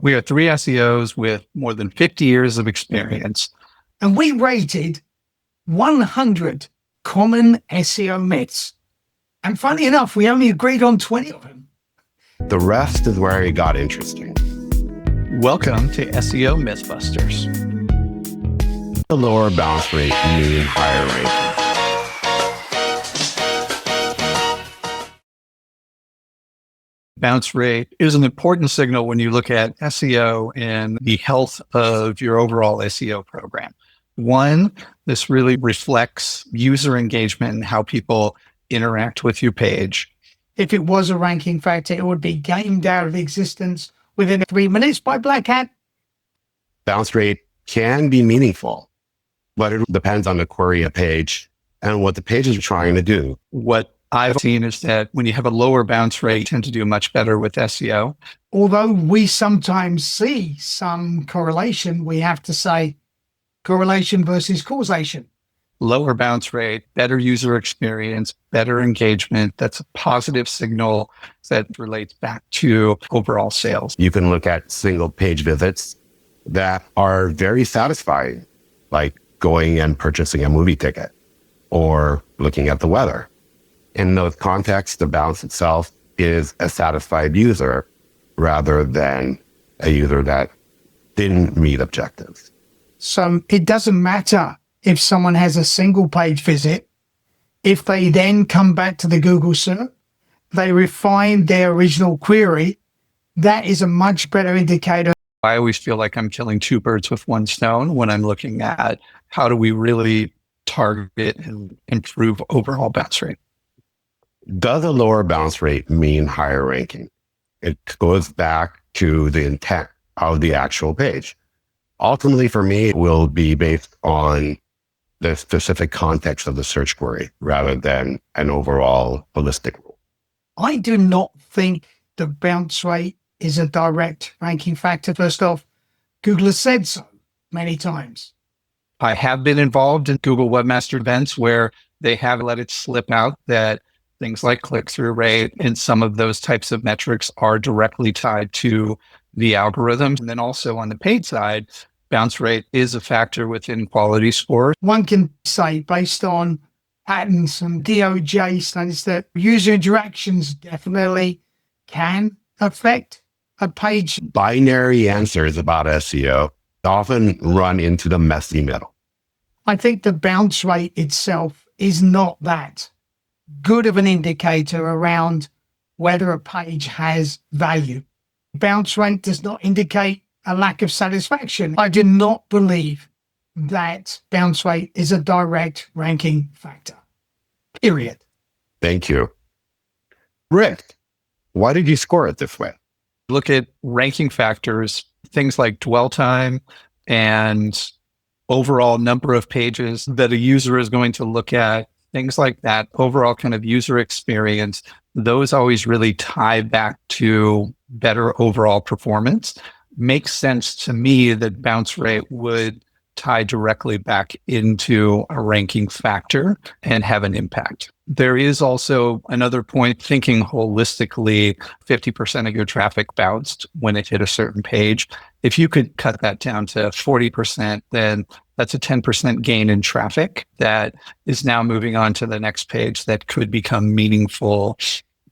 We are three SEOs with more than 50 years of experience. And we rated 100 common SEO myths. And funny enough, we only agreed on 20 of them. The rest is where it got interesting. Welcome to SEO MythBusters. The lower bounce rate mean higher ranking. Bounce rate is an important signal when you look at SEO and the health of your overall SEO program. One, this really reflects user engagement and how people interact with your page. If it was a ranking factor, it would be gamed out of existence within 3 minutes by Black Hat. Bounce rate can be meaningful, but it depends on the query a page and what the page is trying to do. What I've seen is that when you have a lower bounce rate, you tend to do much better with SEO. Although we sometimes see some correlation, we have to say correlation versus causation. Lower bounce rate, better user experience, better engagement. That's a positive signal that relates back to overall sales. You can look at single page visits that are very satisfying, like going and purchasing a movie ticket or looking at the weather. In those contexts, the bounce itself is a satisfied user rather than a user that didn't meet objectives. So it doesn't matter if someone has a single page visit. If they then come back to the Google search, they refine their original query, that is a much better indicator. I always feel like I'm killing two birds with one stone when I'm looking at how do we really target and improve overall bounce rate. Does a lower bounce rate mean higher ranking? It goes back to the intent of the actual page. Ultimately, for me, it will be based on the specific context of the search query rather than an overall holistic rule. I do not think the bounce rate is a direct ranking factor. First off, Google has said so many times. I have been involved in Google Webmaster events where they have let it slip out that things like click-through rate and some of those types of metrics are directly tied to the algorithm. And then also on the paid side, bounce rate is a factor within quality score. One can say based on patterns and DOJ studies that user interactions definitely can affect a page. Binary answers about SEO often run into the messy middle. I think the bounce rate itself is not that good of an indicator around whether a page has value. Bounce rate does not indicate a lack of satisfaction. I do not believe that bounce rate is a direct ranking factor. Period. Thank you. Rick, why did you score it this way? Look at ranking factors, things like dwell time and overall number of pages that a user is going to look at. Things like that, overall kind of user experience, those always really tie back to better overall performance. Makes sense to me that bounce rate would tie directly back into a ranking factor and have an impact. There is also another point, thinking holistically, 50% of your traffic bounced when it hit a certain page. If you could cut that down to 40%, then that's a 10% gain in traffic that is now moving on to the next page that could become meaningful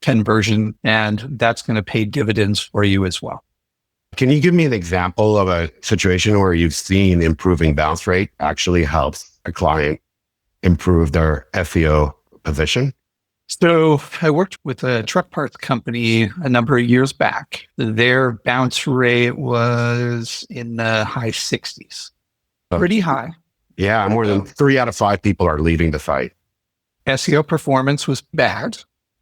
conversion, and that's going to pay dividends for you as well. Can you give me an example of a situation where you've seen improving bounce rate actually helps a client improve their SEO position? So I worked with a truck parts company a number of years back. Their bounce rate was in the high 60s. Pretty high. Yeah, more than 3 out of 5 people are leaving the site. SEO performance was bad.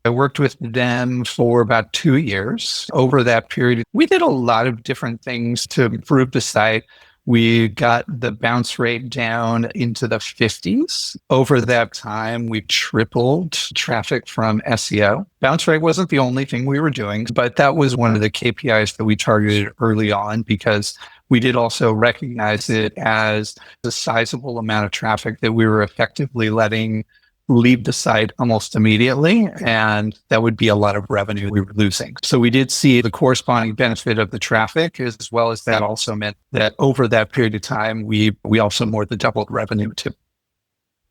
I worked with them for about 2 years. Over that period, we did a lot of different things to improve the site. We got the bounce rate down into the 50s. Over that time, we tripled traffic from SEO. Bounce rate wasn't the only thing we were doing, but that was one of the KPIs that we targeted early on because we did also recognize it as a sizable amount of traffic that we were effectively letting leave the site almost immediately, and that would be a lot of revenue we were losing. So we did see the corresponding benefit of the traffic, as well as that also meant that over that period of time, we also more than doubled revenue too.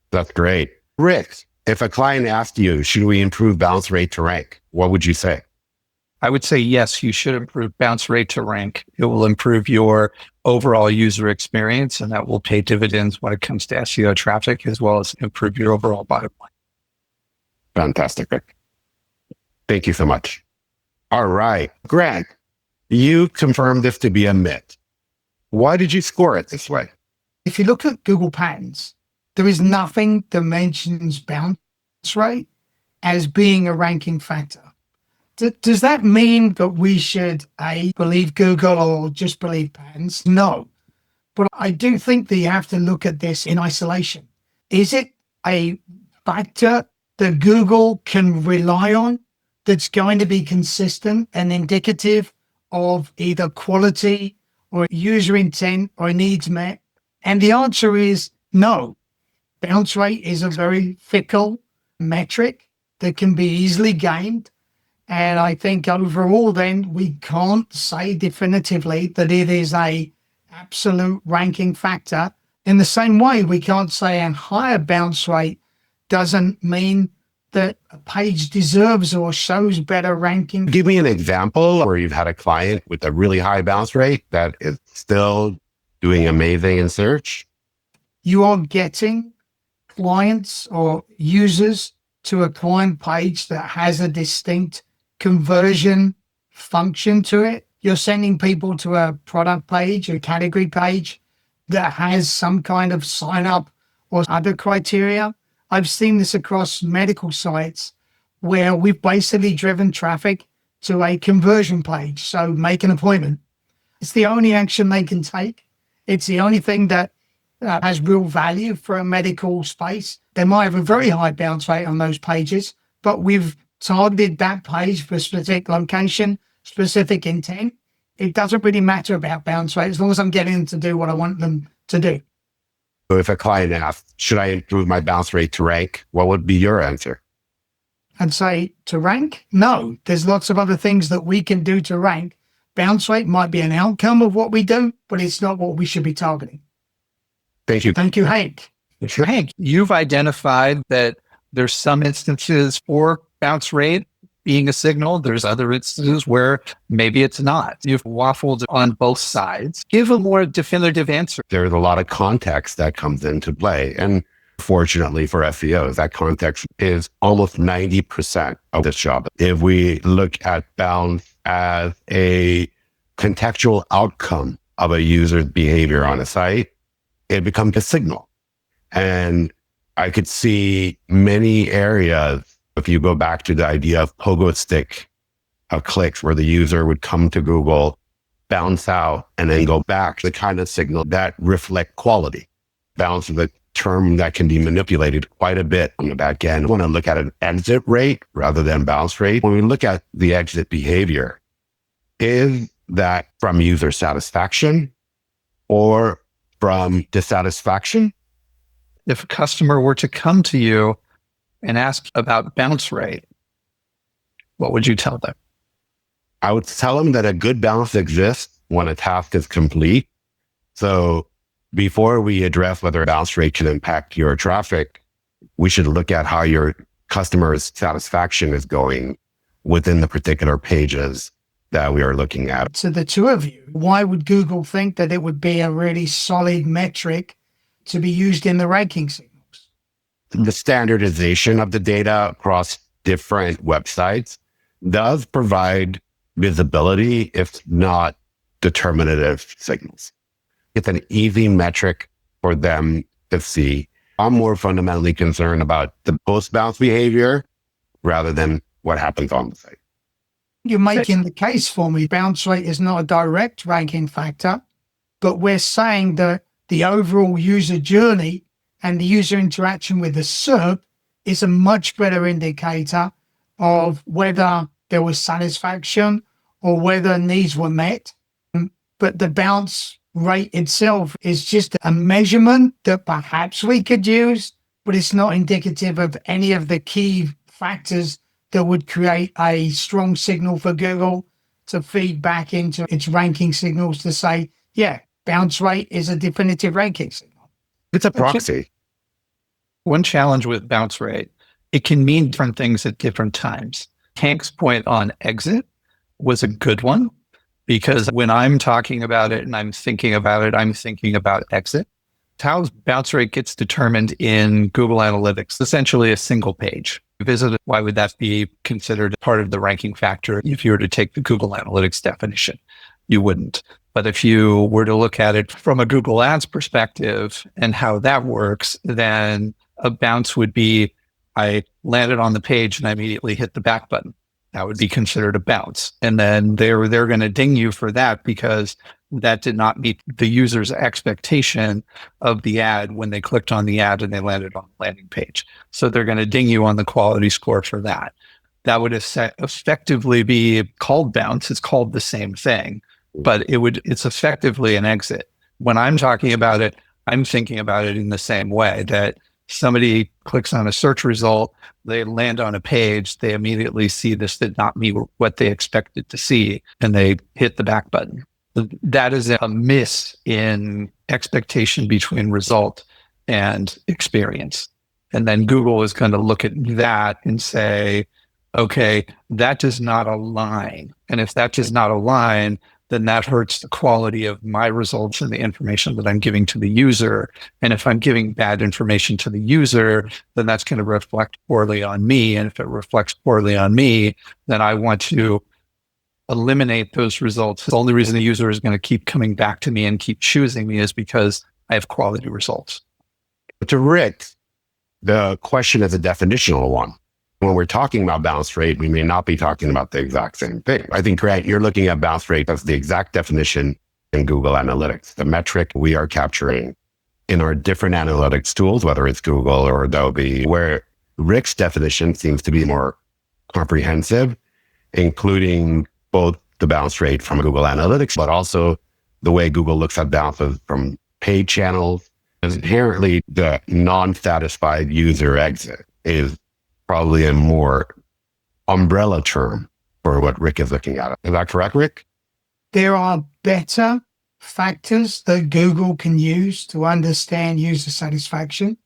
That's great. Rick, if a client asked you, should we improve bounce rate to rank? What would you say? I would say, yes, you should improve bounce rate to rank. It will improve your overall user experience, and that will pay dividends when it comes to SEO traffic, as well as improve your overall bottom line. Fantastic, Rick. Thank you so much. All right. Greg, you confirmed this to be a myth. Why did you score it this way? If you look at Google Patterns, there is nothing that mentions bounce rate as being a ranking factor. Does that mean that we should believe Google or just believe Patterns? No. But I do think that you have to look at this in isolation. Is it a factor that Google can rely on that's going to be consistent and indicative of either quality or user intent or needs met? And the answer is no. Bounce rate is a very fickle metric that can be easily gained. And I think overall, then, we can't say definitively that it is a absolute ranking factor. In the same way, we can't say a higher bounce rate doesn't mean that a page deserves or shows better ranking. Give me an example where you've had a client with a really high bounce rate that is still doing amazing in search. You are getting clients or users to a client page that has a distinct conversion function to it. You're sending people to a product page, a category page that has some kind of sign up or other criteria. I've seen this across medical sites where we've basically driven traffic to a conversion page. So make an appointment. It's the only action they can take. It's the only thing that has real value for a medical space. They might have a very high bounce rate on those pages, but we've targeted that page for a specific location, specific intent. It doesn't really matter about bounce rate as long as I'm getting them to do what I want them to do. So if a client asks, should I improve my bounce rate to rank? What would be your answer? I'd say to rank, no. There's lots of other things that we can do to rank. Bounce rate might be an outcome of what we do, but it's not what we should be targeting. Thank you. Thank you, Hank. Hank, you've identified that there's some instances for bounce rate being a signal. There's other instances where maybe it's not. You've waffled on both sides. Give a more definitive answer. There's a lot of context that comes into play. And fortunately for SEOs, that context is almost 90% of this job. If we look at bounce as a contextual outcome of a user's behavior on a site, it becomes a signal. And I could see many areas, if you go back to the idea of Pogo-stick of clicks, where the user would come to Google, bounce out, and then go back, the kind of signal that reflect quality. Bounce is a term that can be manipulated quite a bit on the back end. We want to look at an exit rate rather than bounce rate. When we look at the exit behavior, is that from user satisfaction or from dissatisfaction? If a customer were to come to you and ask about bounce rate, what would you tell them? I would tell them that a good bounce exists when a task is complete. So before we address whether bounce rate can impact your traffic, we should look at how your customer's satisfaction is going within the particular pages that we are looking at. To the two of you, why would Google think that it would be a really solid metric to be used in the ranking signals? The standardization of the data across different websites does provide visibility, if not determinative signals. It's an easy metric for them to see. I'm more fundamentally concerned about the post-bounce behavior rather than what happens on the site. You're making the case for me. Bounce rate is not a direct ranking factor, but we're saying that the overall user journey and the user interaction with the SERP is a much better indicator of whether there was satisfaction or whether needs were met. But the bounce rate itself is just a measurement that perhaps we could use but it's not indicative of any of the key factors that would create a strong signal for Google to feed back into its ranking signals to say, yeah, bounce rate is a definitive ranking signal. It's a proxy. One challenge with bounce rate, it can mean different things at different times. Hank's point on exit was a good one, because when I'm talking about it and I'm thinking about it, I'm thinking about exit. How bounce rate gets determined in Google Analytics, essentially a single page. Visited, why would that be considered part of the ranking factor if you were to take the Google Analytics definition? You wouldn't. But if you were to look at it from a Google Ads perspective and how that works, then a bounce would be, I landed on the page and I immediately hit the back button. That would be considered a bounce. And then they're going to ding you for that because that did not meet the user's expectation of the ad when they clicked on the ad and they landed on the landing page. So they're going to ding you on the quality score for that. That would effectively be called bounce. It's called the same thing, but it's effectively an exit. When I'm talking about it, I'm thinking about it in the same way, that somebody clicks on a search result, they land on a page, they immediately see this did not meet what they expected to see, and they hit the back button. That is a miss in expectation between result and experience. And then Google is going to look at that and say, okay, that does not align. And if that does not align, then that hurts the quality of my results and the information that I'm giving to the user. And if I'm giving bad information to the user, then that's going to reflect poorly on me. And if it reflects poorly on me, then I want to eliminate those results. The only reason the user is going to keep coming back to me and keep choosing me is because I have quality results. But to Rick, the question is a definitional one. When we're talking about bounce rate, we may not be talking about the exact same thing. I think, Grant, you're looking at bounce rate as the exact definition in Google Analytics, the metric we are capturing in our different analytics tools, whether it's Google or Adobe, where Rick's definition seems to be more comprehensive, including both the bounce rate from Google Analytics, but also the way Google looks at bounces from paid channels. Inherently, the non-satisfied user exit is probably a more umbrella term for what Rick is looking at. Is that correct, Rick? There are better factors that Google can use to understand user satisfaction.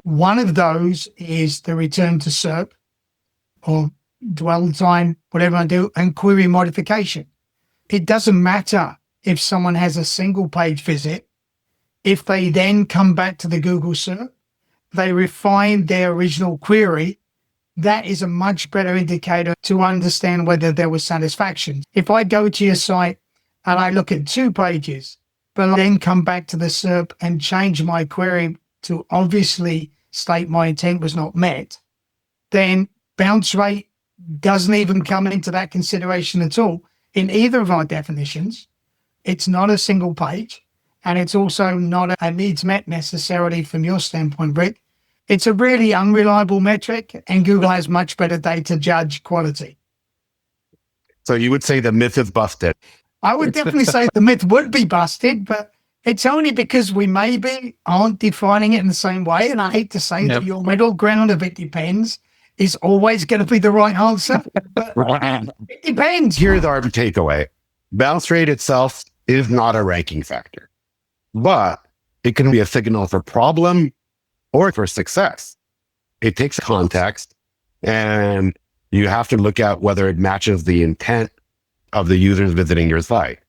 One of those is the return to SERP, or dwell time, whatever I do, and query modification. It doesn't matter if someone has a single page visit. If they then come back to the Google SERP, they refine their original query, that is a much better indicator to understand whether there was satisfaction. If I go to your site and I look at 2 pages, but I then come back to the SERP and change my query to obviously state my intent was not met, then bounce rate doesn't even come into that consideration at all. In either of our definitions, it's not a single page, and it's also not a needs met necessarily from your standpoint, Rick. It's a really unreliable metric, and Google has much better data to judge quality. So you would say the myth is busted. I would definitely say the myth would be busted, but it's only because we maybe aren't defining it in the same way. And I hate to say that your middle ground of it depends is always going to be the right answer. But it depends. Here's our takeaway. Bounce rate itself is not a ranking factor, but it can be a signal for problem or for success. It takes context, and you have to look at whether it matches the intent of the users visiting your site.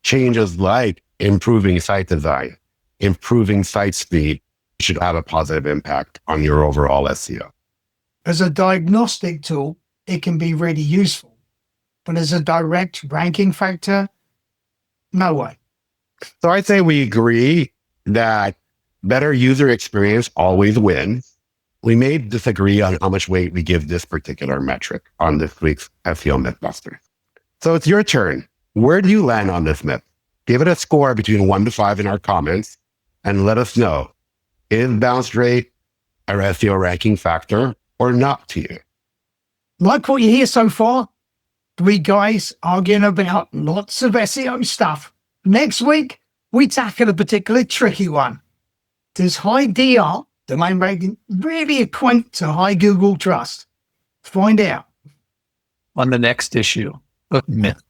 Changes like improving site design, improving site speed should have a positive impact on your overall SEO. As a diagnostic tool, it can be really useful, but as a direct ranking factor, no way. So I'd say we agree that better user experience always wins. We may disagree on how much weight we give this particular metric on this week's SEO MythBusters. So it's your turn. Where do you land on this myth? Give it a score between 1 to 5 in our comments and let us know, is bounce rate a SEO ranking factor or not to you? Like what you hear so far, 3 guys arguing about lots of SEO stuff. Next week, we tackle a particularly tricky one. Does high DR Domain ranking really equate to high Google trust? Find out On the next issue of Myth.